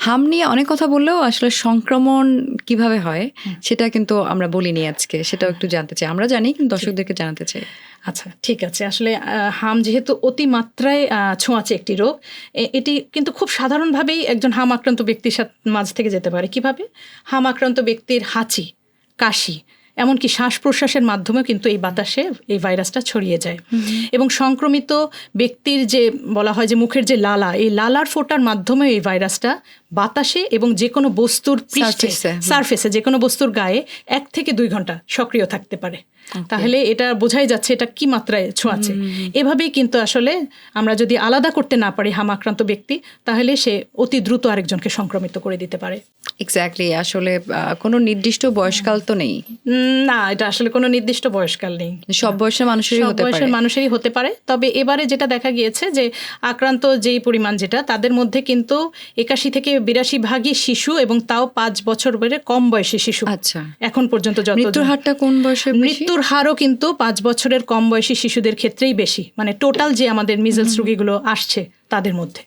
হাম নিয়ে অনেক কথা বললেও আসলে সংক্রমণ কিভাবে হয় সেটা কিন্তু আমরা বলিনি আজকে, সেটাও একটু জানতে চাই। আমরা জানি কিন্তু দর্শকদেরকে জানাতে চাই। আচ্ছা, ঠিক আছে। আসলে হাম যেহেতু অতিমাত্রায় ছোঁয়াচে একটি রোগ, এটি কিন্তু খুব সাধারণভাবেই একজন হাম আক্রান্ত ব্যক্তির মাঝ থেকে যেতে পারে। কিভাবে? হাম আক্রান্ত ব্যক্তির হাঁচি, কাশি, এমনকি শ্বাস প্রশ্বাসের মাধ্যমেও কিন্তু এই বাতাসে এই ভাইরাসটা ছড়িয়ে যায়। এবং সংক্রমিত ব্যক্তির যে বলা হয় যে মুখের যে লালা, এই লালার ফোঁটার মাধ্যমে এই ভাইরাসটা বাতাসে এবং যে কোনো বস্তুর পৃষ্ঠে, সারফেসে, যে কোনো বস্তুর গায়ে 1 থেকে 2 ঘন্টা সক্রিয় থাকতে পারে। তাহলে এটা বোঝাই যাচ্ছে এটা কি মাত্রায় ছোঁয়াচে। এভাবেই কিন্তু আসলে আমরা যদি আলাদা করতে না পারি হাম আক্রান্ত ব্যক্তি, তাহলে সে অতি দ্রুত আরেকজনকে সংক্রমিত করে দিতে পারে। এক্স্যাক্টলি। আসলে কোনো নির্দিষ্ট বয়সকাল তো নেই। না, এটা আসলে কোনো নির্দিষ্ট বয়সকাল নেই। সব বয়সের মানুষেরই হতে পারে। সব বয়সের মানুষেরই হতে পারে। তবে এবারে যেটা দেখা গিয়েছে যে আক্রান্ত যেই পরিমাণ, যেটা তাদের মধ্যে কিন্তু 81 থেকে 82 ভাগই শিশু, এবং তাও 5 বছর বেড়ে কম বয়সী শিশু। আচ্ছা, এখন পর্যন্ত যত মৃত্যুর হারটা কোন বয়সে? মৃত্যুর হারও কিন্তু 5 বছরের কম বয়সী শিশুদের ক্ষেত্রেই বেশি, মানে টোটাল যে আমাদের মিজলস রোগীগুলো আসছে তাদের মধ্যে।